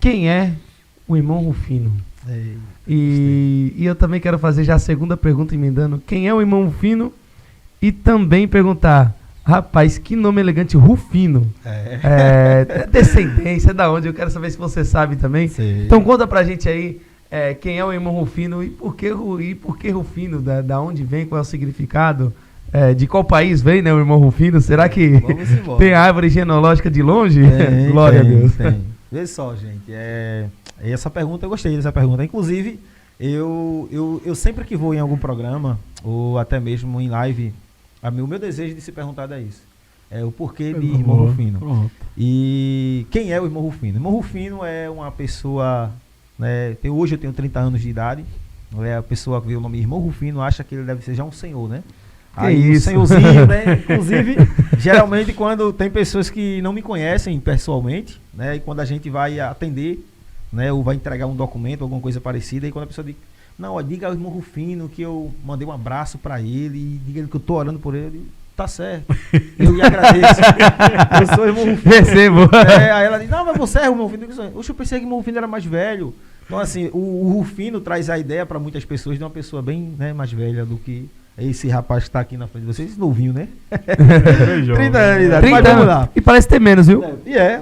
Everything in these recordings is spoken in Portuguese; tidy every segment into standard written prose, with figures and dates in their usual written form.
quem é o irmão Rufino? Ei, E eu também quero fazer já a segunda pergunta emendando. Quem é o irmão Rufino? E também perguntar, rapaz, que nome elegante, Rufino. É descendência, é da onde? Eu quero saber se você sabe também. Sei. Então conta pra gente aí quem é o irmão Rufino e por que Rufino, da onde vem, qual é o significado, de qual país vem, né, o irmão Rufino? Será que Vamos embora. tem árvore genealógica de longe? Tem, Glória tem, a Deus. Tem. Vê só, gente, essa pergunta, eu gostei dessa pergunta. Inclusive, eu sempre que vou em algum programa, ou até mesmo em live, o meu desejo de se perguntar é isso. É o porquê de irmão Rufino. Pronto. E quem é o irmão Rufino? Irmão Rufino é uma pessoa, né, hoje eu tenho 30 anos de idade, a pessoa que vê o nome irmão Rufino acha que ele deve ser já um senhor, né? Aí o senhorzinho, né? Inclusive, geralmente quando tem pessoas que não me conhecem pessoalmente, né? E quando a gente vai atender, né? Ou vai entregar um documento, alguma coisa parecida, e quando a pessoa diz, não, diga ao irmão Rufino que eu mandei um abraço pra ele, e diga ele que eu tô orando por ele, tá certo. Eu lhe agradeço. Eu sou o irmão Rufino. Recebo. Aí ela diz, não, mas você é o irmão Rufino. Oxe, eu pensei que o irmão Rufino era mais velho. Então, assim, o Rufino traz a ideia para muitas pessoas de uma pessoa bem, né, mais velha do que esse rapaz que está aqui na frente de vocês, novinho, né? 30 anos de idade. Mas vamos lá. E parece ter menos, viu?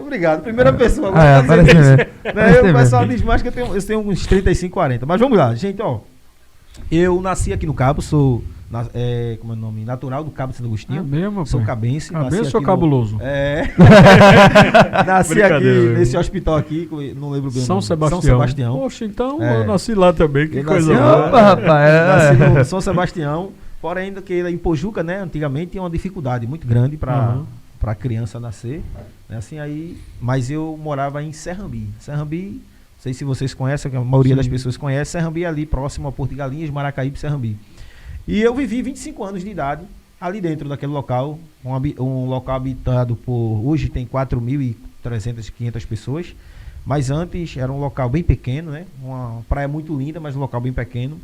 Obrigado. Primeira pessoa. Parece ter menos. Né? O pessoal diz mais que eu tenho uns 35, 40. Mas vamos lá, gente, ó. Eu nasci aqui no Cabo, sou como é o nome? Natural do Cabo de Santo Agostinho. Mesmo, sou cabense. Cabense ou cabuloso? Nasci aqui nesse hospital aqui, não lembro bem. São Sebastião. São Sebastião. Poxa, então eu nasci lá também, que Eu coisa nasci- boa. Opa, rapaz. Nasci no São Sebastião, porém ainda que em Pojuca, né, antigamente tinha uma dificuldade muito grande para a criança nascer, né, assim aí, mas eu morava em Serrambi. Serrambi, não sei se vocês conhecem, que a maioria das pessoas conhece, Serrambi é ali próximo a Porto de Galinhas, Maracaípe, Serrambi. E eu vivi 25 anos de idade ali dentro daquele local, um local habitado por, hoje tem 4.300, 500 pessoas, mas antes era um local bem pequeno, né? Uma praia muito linda, mas um local bem pequeno.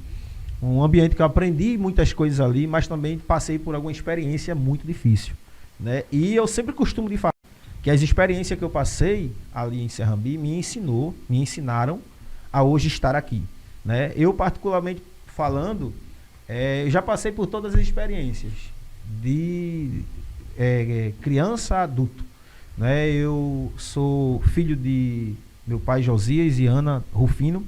Um ambiente que eu aprendi muitas coisas ali, mas também passei por alguma experiência muito difícil, né? E eu sempre costumo de falar que as experiências que eu passei ali em Serrambi me ensinaram a hoje estar aqui, né? Eu particularmente falando, eu já passei por todas as experiências de criança a adulto, né? Eu sou filho de meu pai Josias e Ana Rufino,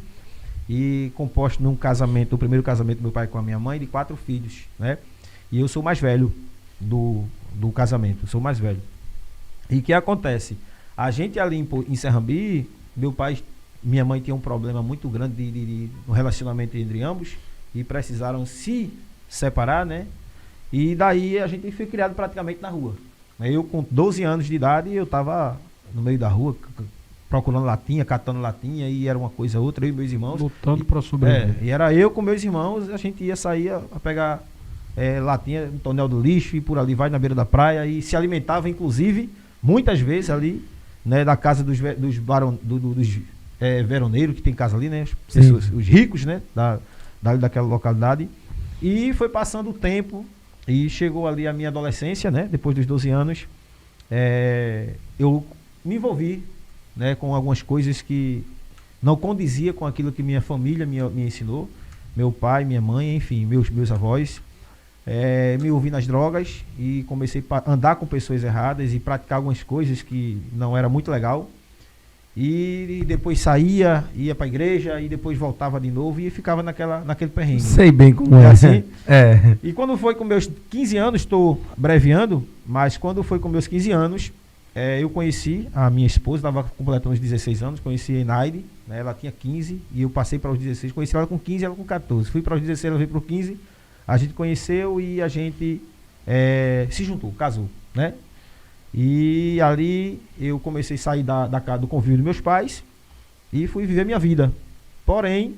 e composto num casamento, o primeiro casamento do meu pai com a minha mãe, de 4 filhos, né? E eu sou o mais velho do casamento, sou o mais velho. E o que acontece? A gente ali em Serrambi, minha mãe tinha um problema muito grande no relacionamento entre ambos, e precisaram se separar, né? E daí a gente foi criado praticamente na rua. Eu com 12 anos de idade, eu estava no meio da rua, procurando latinha, catando latinha, e era uma coisa outra, eu e meus irmãos. Lutando para sobreviver. E era eu com meus irmãos, a gente ia sair a pegar latinha no tonel do lixo, e por ali vai na beira da praia, e se alimentava, inclusive, muitas vezes ali, né, da casa dos veroneiros, que tem casa ali, né? Os ricos, né? Daquela localidade. E foi passando o tempo, e chegou ali a minha adolescência, né? Depois dos 12 anos, eu me envolvi, né, com algumas coisas que não condizia com aquilo que minha família me ensinou, meu pai, minha mãe, enfim, meus avós. Me envolvi nas drogas e comecei a andar com pessoas erradas e praticar algumas coisas que não era muito legal. E depois saía, ia para a igreja, e depois voltava de novo e ficava naquele perrengue. Sei bem como é. Assim? E quando foi com meus 15 anos, estou abreviando, mas quando foi com meus 15 anos, eu conheci a minha esposa, estava completando os 16 anos, conheci a Enaide, né, ela tinha 15, e eu passei para os 16, conheci ela com 15 e ela com 14. Fui para os 16, ela veio para os 15, a gente conheceu e a gente se juntou, casou, né? E ali eu comecei a sair da casa do convívio dos meus pais e fui viver minha vida. Porém,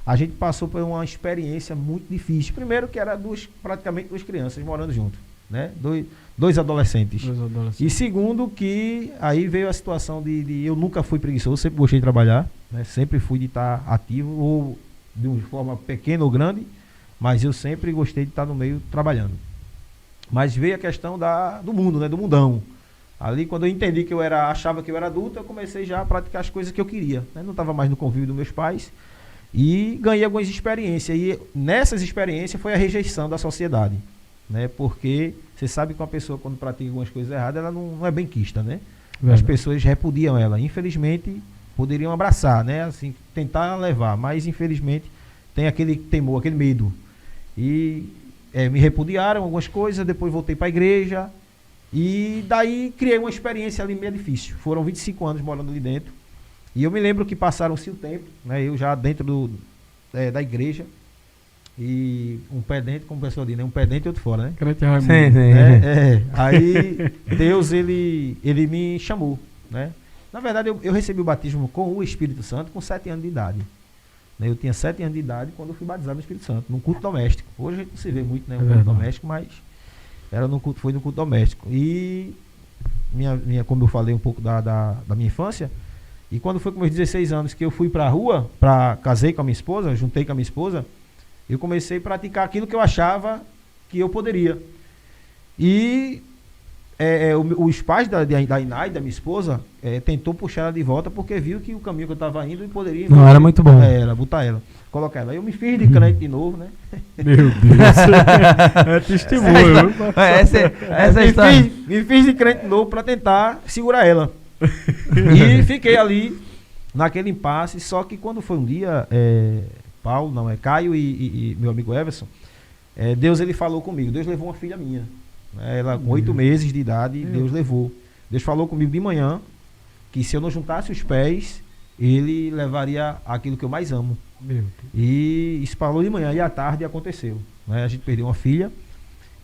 a gente passou por uma experiência muito difícil. Primeiro que era praticamente duas crianças morando junto, né? Dois adolescentes. E segundo que aí veio a situação de eu nunca fui preguiçoso, sempre gostei de trabalhar, né? Sempre fui de estar ativo, ou de uma forma pequena ou grande, mas eu sempre gostei de estar no meio trabalhando. Mas veio a questão do mundo, né? Do mundão. Ali, quando eu entendi que achava que eu era adulto, eu comecei já a praticar as coisas que eu queria, né? Não estava mais no convívio dos meus pais e ganhei algumas experiências. E nessas experiências foi a rejeição da sociedade, né? Porque você sabe que uma pessoa, quando pratica algumas coisas erradas, ela não é benquista, né? As pessoas repudiam ela. Infelizmente, poderiam abraçar, né? Assim, tentar levar, mas infelizmente tem aquele temor, aquele medo. E me repudiaram algumas coisas, depois voltei para a igreja. E daí criei uma experiência ali meio difícil. Foram 25 anos morando ali dentro. E eu me lembro que passaram-se o tempo, né? Eu já dentro da igreja. E um pé dentro, como o pessoal diz, né? Um pé dentro e outro fora, né? Crente Raimundo. Aí Deus, ele me chamou, né? Na verdade, eu recebi o batismo com o Espírito Santo com 7 anos de idade. Né? Eu tinha 7 anos de idade quando eu fui batizado no Espírito Santo, num culto doméstico. Hoje a gente não se vê muito, né? Um culto doméstico, mas... foi no culto doméstico. E como eu falei um pouco da minha infância, e quando foi com meus 16 anos que eu fui pra rua, casei com a minha esposa, juntei com a minha esposa, eu comecei a praticar aquilo que eu achava que eu poderia. E os pais da Inai, da minha esposa, tentou puxar ela de volta porque viu que o caminho que eu estava indo e poderia... Não era muito bom. Botar ela, colocar ela. Eu me fiz de crente de novo, né? Meu Deus. É testemunho. Me fiz de crente de novo para tentar segurar ela. E fiquei ali naquele impasse. Só que quando foi um dia, Caio e meu amigo Everson, Deus ele falou comigo. Deus levou uma filha minha. Ela com 8 meses de idade, Deus levou. Deus falou comigo de manhã que se eu não juntasse os pés, ele levaria aquilo que eu mais amo. E isso falou de manhã e à tarde aconteceu. Né? A gente perdeu uma filha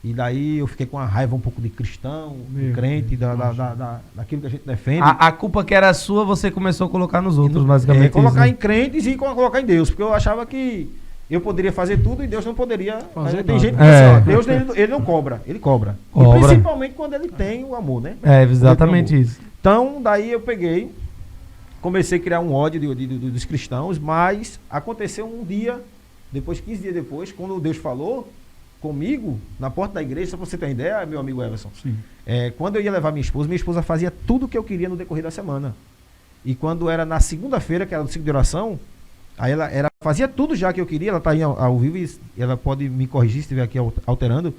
e daí eu fiquei com uma raiva um pouco de cristão, de crente, daquilo que a gente defende. A culpa que era sua, você começou a colocar nos outros, basicamente. Colocar em crentes e colocar em Deus, porque eu achava que eu poderia fazer tudo e Deus não poderia fazer. Tem gente que diz, Deus ele não cobra, ele cobra. E principalmente quando ele tem o amor, né? Exatamente isso. Então, daí eu peguei, comecei a criar um ódio dos cristãos, mas aconteceu um dia, 15 dias depois, quando Deus falou comigo, na porta da igreja, só pra você ter uma ideia, meu amigo Everson, quando eu ia levar minha esposa fazia tudo o que eu queria no decorrer da semana. E quando era na segunda-feira, que era do ciclo de oração, aí ela fazia tudo já que eu queria, ela está aí ao vivo e ela pode me corrigir se estiver aqui alterando.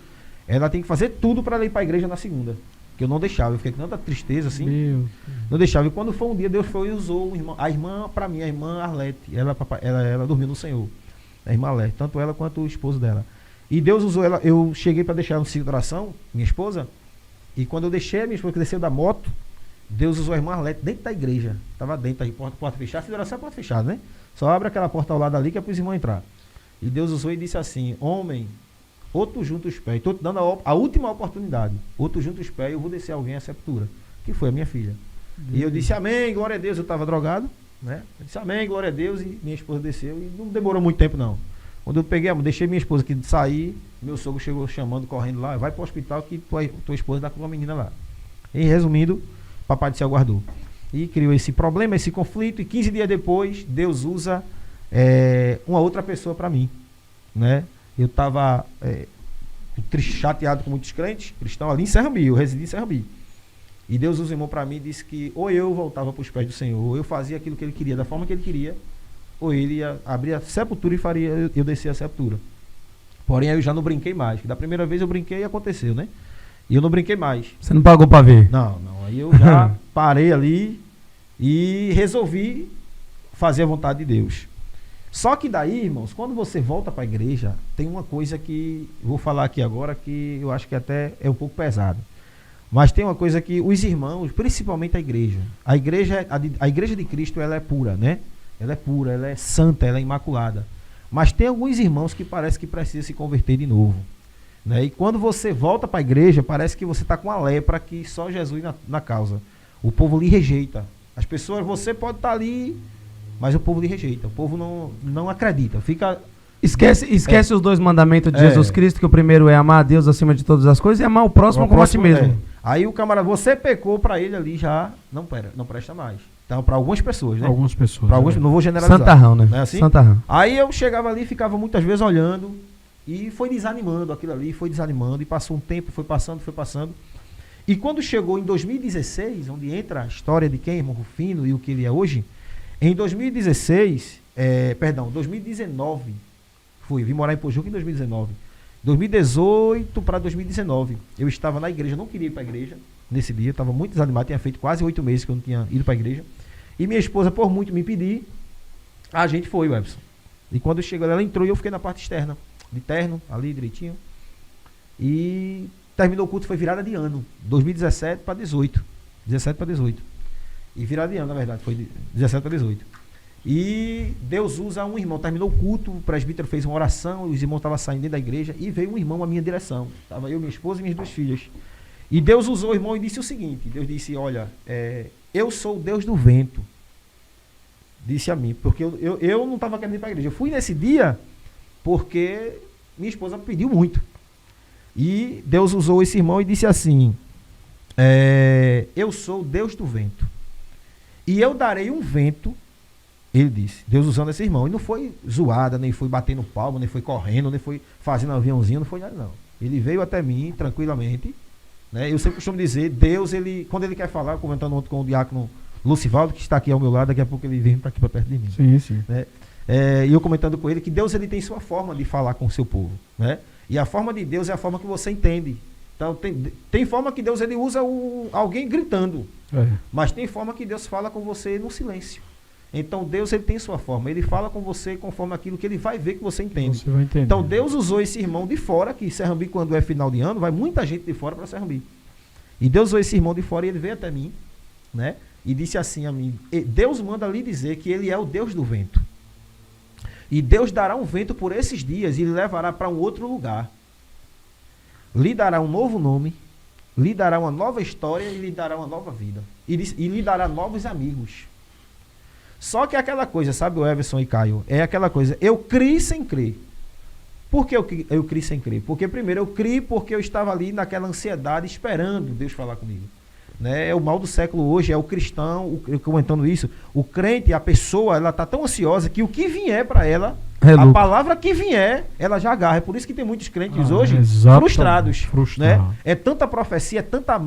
Ela tem que fazer tudo para ir para a igreja na segunda. Que eu não deixava, eu fiquei com tanta tristeza assim. Não deixava. E quando foi um dia, Deus foi e usou a irmã para mim, a irmã Arlete. Ela dormiu no Senhor. A irmã Arlete, tanto ela quanto o esposo dela. E Deus usou ela. Eu cheguei para deixar no ciclo de oração, minha esposa, e quando eu deixei a minha esposa que desceu da moto, Deus usou a irmã Arlete dentro da igreja. Estava dentro aí, porta fechada, ciclo de oração é porta fechada, né? Só abre aquela porta ao lado ali que é para os irmãos entrar. E Deus usou e disse assim: homem, ou tu junta os pés, estou te dando a última oportunidade, ou tu junta os pés e eu vou descer alguém à sepultura, que foi a minha filha. E eu disse amém, glória a Deus. Eu estava drogado, né? Eu disse amém, glória a Deus, e minha esposa desceu e não demorou muito tempo não. Quando eu peguei, deixei minha esposa aqui de sair, meu sogro chegou chamando, correndo lá: vai para o hospital que tua esposa está com uma menina lá. E resumindo, papai do céu guardou. E criou esse problema, esse conflito, e 15 dias depois, Deus usa uma outra pessoa para mim, né? Eu estava chateado com muitos crentes cristãos ali em Serrambi, eu residi em Serrambi. E Deus usa o irmão para mim e disse que ou eu voltava para os pés do Senhor, ou eu fazia aquilo que ele queria, da forma que ele queria, ou ele ia abrir a sepultura e faria eu descer a sepultura. Porém, aí eu já não brinquei mais, porque da primeira vez eu brinquei e aconteceu, né? E eu não brinquei mais. Você não pagou para ver? Não. Aí eu já parei ali e resolvi fazer a vontade de Deus. Só que daí, irmãos, quando você volta para a igreja, tem uma coisa que eu vou falar aqui agora que eu acho que até é um pouco pesado. Mas tem uma coisa que os irmãos, principalmente a igreja de Cristo, ela é pura, né? Ela é pura, ela é santa, ela é imaculada. Mas tem alguns irmãos que parece que precisam se converter de novo. Né? E quando você volta para a igreja, parece que você está com a lepra que só Jesus na causa. O povo lhe rejeita. As pessoas, você pode estar ali, mas o povo lhe rejeita. O povo não acredita. Esquece os 2 mandamentos de Jesus Cristo, que o primeiro é amar a Deus acima de todas as coisas e amar o próximo como a si mesmo. Aí o camarada, você pecou, para ele ali já não presta mais. Então, para algumas pessoas, né? Algumas pessoas. Para algumas, não vou generalizar. Santarrão, né? Não é assim? Santarrão. Aí eu chegava ali, ficava muitas vezes olhando e foi desanimando aquilo ali, foi desanimando e passou um tempo, foi passando. E quando chegou em 2016, onde entra a história de quem é irmão Rufino e o que ele é hoje, em 2019, vim morar em Pojuca em 2019. 2018 para 2019, eu estava na igreja, não queria ir para a igreja nesse dia, estava muito desanimado, tinha feito quase 8 meses que eu não tinha ido para a igreja. E minha esposa, por muito me pedir, a gente foi, Webson. E quando chegou, ela entrou e eu fiquei na parte externa, de terno, ali direitinho. E terminou o culto, foi virada de ano, 2017 para 18. 17 para 18. E virada de ano, na verdade, foi de 17 para 18. E Deus usa um irmão, terminou o culto, o presbítero fez uma oração, os irmãos estavam saindo dentro da igreja e veio um irmão à minha direção. Estava eu, minha esposa e minhas 2 filhas. E Deus usou o irmão e disse o seguinte, Deus disse, olha, eu sou o Deus do vento. Disse a mim, porque eu não estava querendo ir para a igreja. Eu fui nesse dia porque minha esposa pediu muito. E Deus usou esse irmão e disse assim, eu sou o Deus do vento. E eu darei um vento. Ele disse, Deus usando esse irmão. E não foi zoada, nem foi batendo palma, nem foi correndo, nem foi fazendo aviãozinho, não foi nada não. Ele veio até mim, tranquilamente. Né? Eu sempre costumo dizer, Deus, quando ele quer falar, comentando ontem com o diácono Lucivaldo, que está aqui ao meu lado, daqui a pouco ele vem para aqui, para perto de mim. Sim, sim. Né? E eu comentando com ele que Deus ele tem sua forma de falar com o seu povo. Né? E a forma de Deus é a forma que você entende. Então, tem forma que Deus ele usa alguém gritando. Mas tem forma que Deus fala com você no silêncio. Então Deus ele tem sua forma, ele fala com você conforme aquilo que ele vai ver que você entende. Você vai entender. Então Deus usou esse irmão de fora, que Serrambi quando é final de ano, vai muita gente de fora para Serrambi. E Deus usou esse irmão de fora e ele veio até mim, né? E disse assim a mim, Deus manda lhe dizer que ele é o Deus do vento. E Deus dará um vento por esses dias e lhe levará para um outro lugar. Lhe dará um novo nome, lhe dará uma nova história e lhe dará uma nova vida. E lhe dará novos amigos. Só que é aquela coisa, sabe, o Everson e Caio, é aquela coisa, eu criei sem crer. Por que eu criei sem crer? Porque primeiro eu criei porque eu estava ali naquela ansiedade esperando Deus falar comigo. Né? É o mal do século hoje, é o cristão, eu comentando isso, o crente, a pessoa, ela está tão ansiosa que o que vier para ela, a palavra que vier, ela já agarra. É por isso que tem muitos crentes hoje frustrados. Né? É tanta profecia, é tanta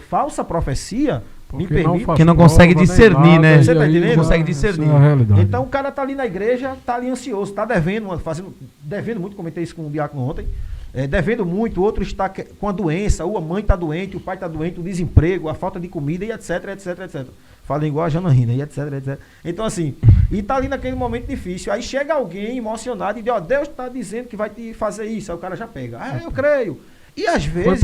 falsa profecia, me permite, que não consegue discernir, né? Você tá entendendo? Não consegue discernir. Então o cara tá ali na igreja, tá ali ansioso, tá devendo muito, comentei isso com o diácono ontem, devendo muito, o outro está com a doença, ou a mãe está doente, o pai está doente, o desemprego, a falta de comida e etc, etc, etc. Fala igual a Janaína e etc, etc. Então assim, e tá ali naquele momento difícil, aí chega alguém emocionado e diz, ó, Deus está dizendo que vai te fazer isso, aí o cara já pega, eu creio. E às vezes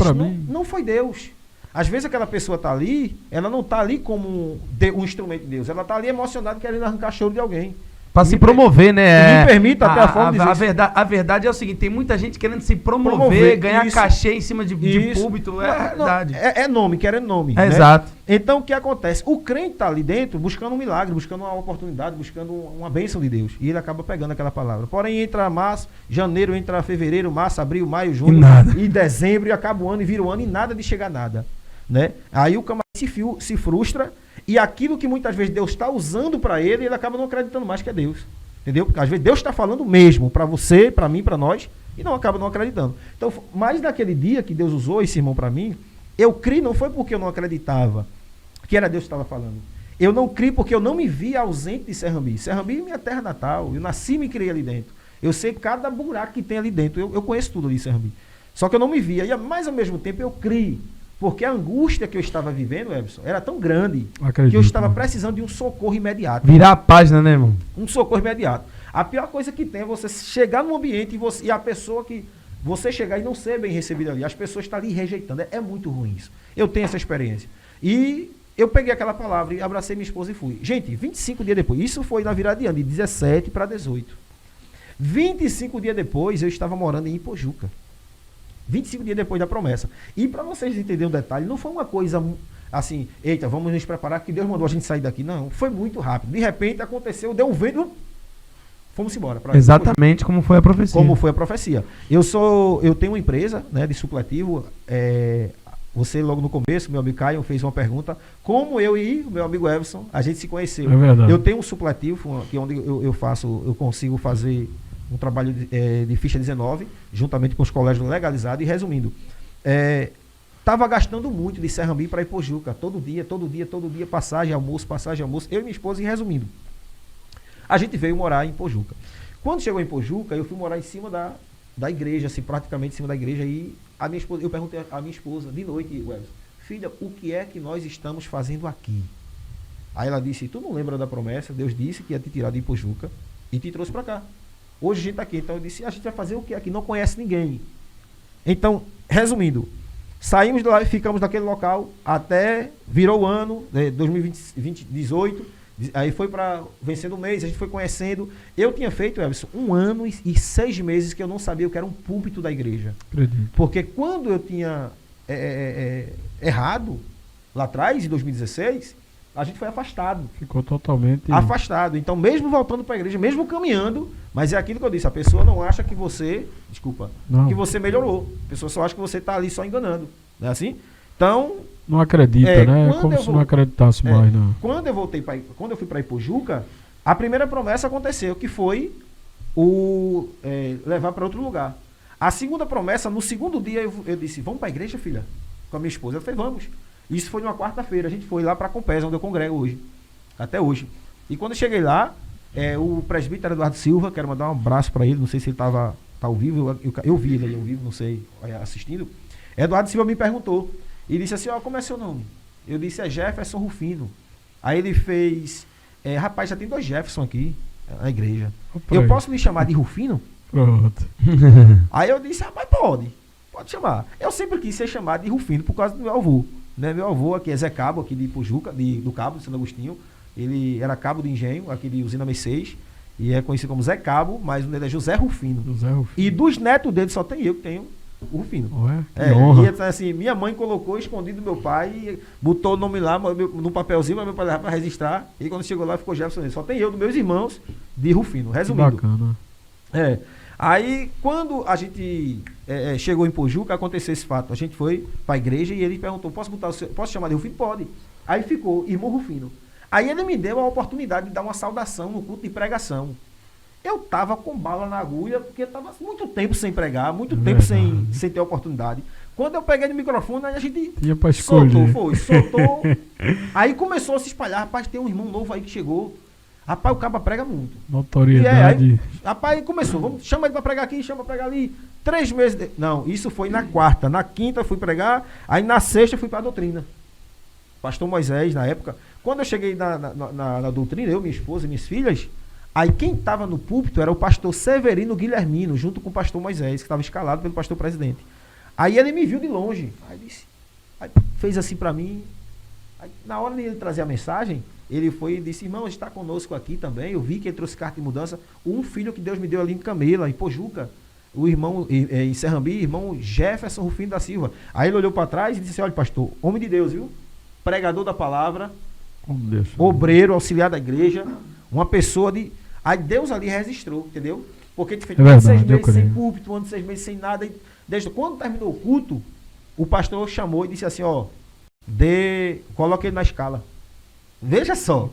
não foi Deus. Às vezes aquela pessoa está ali, ela não está ali como um instrumento de Deus, ela está ali emocionada querendo arrancar choro de alguém. Para se promover, né? Me permita até a forma de dizer a verdade é o seguinte, tem muita gente querendo se promover ganhar isso, cachê em cima de púlpito, é verdade. É nome, querendo nome. Né? Exato. Então o que acontece? O crente está ali dentro buscando um milagre, buscando uma oportunidade, buscando uma bênção de Deus. E ele acaba pegando aquela palavra. Porém, entra março, janeiro, entra fevereiro, março, abril, maio, junho, e dezembro, e acaba o ano e vira o ano e nada de chegar nada. Né? Aí o camarada se frustra e aquilo que muitas vezes Deus está usando para ele acaba não acreditando mais que é Deus. Entendeu? Porque às vezes Deus está falando mesmo para você, para mim, para nós e não acaba não acreditando. Então, mas naquele dia que Deus usou esse irmão para mim, eu criei não foi porque eu não acreditava que era Deus que estava falando. Eu não criei porque eu não me via ausente de Serrambi. Serrambi é minha terra natal. Eu nasci e me criei ali dentro. Eu sei cada buraco que tem ali dentro. Eu conheço tudo ali, Serrambi. Só que eu não me via. Mas ao mesmo tempo eu criei. Porque a angústia que eu estava vivendo, Everson, era tão grande que eu estava precisando de um socorro imediato. Virar a página, né, irmão? Um socorro imediato. A pior coisa que tem é você chegar num ambiente e a pessoa que... Você chegar e não ser bem recebido ali. As pessoas estão ali rejeitando. É muito ruim isso. Eu tenho essa experiência. E eu peguei aquela palavra e abracei minha esposa e fui. Gente, 25 dias depois, isso foi na virada de ano, de 17 para 18. 25 dias depois, eu estava morando em Ipojuca. 25 dias depois da promessa. E para vocês entenderem um detalhe, não foi uma coisa assim, eita, vamos nos preparar que Deus mandou a gente sair daqui. Não, foi muito rápido. De repente aconteceu, deu um vento, fomos embora. Exatamente como foi a profecia. Como foi a profecia. Eu tenho uma empresa, né, de supletivo. Você logo no começo, meu amigo Caio, fez uma pergunta. Como eu e o meu amigo Everson, a gente se conheceu. É verdade. Eu tenho um supletivo, que onde eu consigo fazer um trabalho de ficha 19, juntamente com os colégios legalizados. E resumindo, tava gastando muito de Serrambi para Ipojuca. Todo dia, passagem, almoço. Eu e minha esposa, e resumindo, a gente veio morar em Ipojuca. Quando chegou em Ipojuca, eu fui morar em cima da igreja, assim, praticamente em cima da igreja, e eu perguntei à minha esposa, de noite, Webs, filha, o que é que nós estamos fazendo aqui? Aí ela disse, tu não lembra da promessa? Deus disse que ia te tirar de Ipojuca e te trouxe para cá. Hoje a gente está aqui. Então eu disse, a gente vai fazer o que aqui? Não conhece ninguém. Então, resumindo, saímos de lá e ficamos naquele local até virou o ano, 2018, aí foi para vencendo o mês, a gente foi conhecendo. Eu tinha feito, Everson, 1 ano e 6 meses que eu não sabia o que era um púlpito da igreja. Acredito. Porque quando eu tinha errado, lá atrás, em 2016, a gente foi afastado. Ficou totalmente... afastado. Então, mesmo voltando para a igreja, mesmo caminhando, mas é aquilo que eu disse, a pessoa não acha que você, que você melhorou. A pessoa só acha que você está ali só enganando. Não é assim? Então... Não acredita, né? É como se não acreditasse mais, não. Quando eu fui para Ipojuca, a primeira promessa aconteceu, que foi levar para outro lugar. A segunda promessa, no segundo dia, eu disse, vamos para a igreja, filha? Com a minha esposa. Eu falei, vamos. Isso foi numa quarta-feira. A gente foi lá para Compés, onde eu congrego hoje. Até hoje. E quando eu cheguei lá, o presbítero Eduardo Silva, quero mandar um abraço para ele, não sei se ele tá ao vivo, eu vi ele aí ao vivo, não sei, assistindo. Eduardo Silva me perguntou, e disse assim, como é seu nome? Eu disse, é Jefferson Rufino. Aí ele fez, rapaz, já tem 2 Jefferson aqui na igreja. Opa, eu posso lhe chamar de Rufino? Pronto. Aí eu disse, rapaz, pode chamar. Eu sempre quis ser chamado de Rufino por causa do meu avô. Né? Meu avô aqui é Zé Cabo, aqui de Ipojuca, do Cabo, de Santo Agostinho. Ele era cabo de engenho, aqui de Usina Mercedes, e é conhecido como Zé Cabo, mas o nome dele é José Rufino. E dos netos dele só tem eu que tenho o Rufino. Ué, honra. E assim, minha mãe colocou escondido do meu pai, botou o nome lá no papelzinho para meu pai levar para registrar, e quando chegou lá ficou Jefferson. Só tem eu, dos meus irmãos, de Rufino. Resumindo. Que bacana. Aí, quando a gente chegou em Pojuca, aconteceu esse fato. A gente foi para a igreja e ele perguntou, posso chamar de Rufino? Pode. Aí ficou, irmão Rufino. Aí ele me deu a oportunidade de dar uma saudação no culto de pregação. Eu estava com bala na agulha, porque estava muito tempo sem pregar, muito tempo sem ter oportunidade. Quando eu peguei no microfone, aí a gente soltou. Aí começou a se espalhar. Rapaz, tem um irmão novo aí que chegou. Rapaz, o caba prega muito. Notoriedade. Rapaz, começou. Chama ele para pregar aqui, chama para pregar ali. 3 meses. Não, isso foi na quarta. Na quinta fui pregar. Aí na sexta fui para a doutrina. Pastor Moisés, na época. Quando eu cheguei na doutrina, eu, minha esposa e minhas filhas, aí quem estava no púlpito era o pastor Severino Guilhermino, junto com o pastor Moisés, que estava escalado pelo pastor presidente. Aí ele me viu de longe. Aí fez assim para mim. Aí, na hora de ele trazer a mensagem, ele foi e disse, irmão, está conosco aqui também. Eu vi que ele trouxe carta de mudança. Um filho que Deus me deu ali em Camela, em Pojuca. O irmão, em Serrambi, irmão Jefferson Rufino da Silva. Aí ele olhou para trás e disse, olha, pastor, homem de Deus, viu? Pregador da palavra, obreiro, auxiliar da igreja, uma pessoa de... Aí Deus ali registrou, entendeu? Porque ele fez 6 meses sem púlpito, 6 meses sem nada. E desde quando terminou o culto, o pastor chamou e disse assim, coloque ele na escala. Veja só.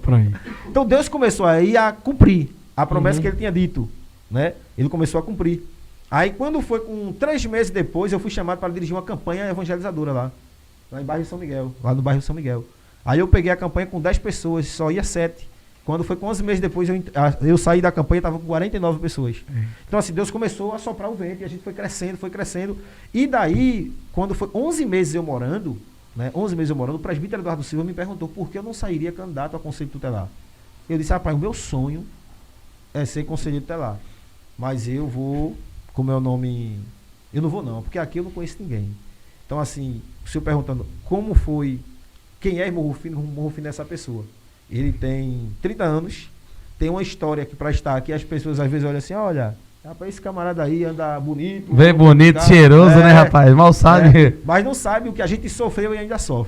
Então Deus começou aí a cumprir a promessa que ele tinha dito, né? Ele começou a cumprir. Aí quando foi com 3 meses depois, eu fui chamado para dirigir uma campanha evangelizadora lá em bairro São Miguel, lá no bairro São Miguel. Aí eu peguei a campanha com 10 pessoas, só ia 7. Quando foi com 11 meses depois, eu saí da campanha, estava com 49 pessoas. Então assim, Deus começou a soprar o vento e a gente foi crescendo. E daí, quando foi 11 meses eu morando, o presbítero Eduardo Silva me perguntou por que eu não sairia candidato a conselho tutelar. Eu disse, rapaz, o meu sonho é ser conselheiro tutelar. Mas eu vou, com o meu nome... Eu não vou não, porque aqui eu não conheço ninguém. Então assim, o senhor perguntando como foi, quem é irmão Rufino é essa pessoa. Ele tem 30 anos, tem uma história que para estar aqui, as pessoas às vezes olham assim, olha... Rapaz, esse camarada aí anda bonito. Bem bonito, cheiroso, né, rapaz? Mal sabe. Mas não sabe o que a gente sofreu e ainda sofre.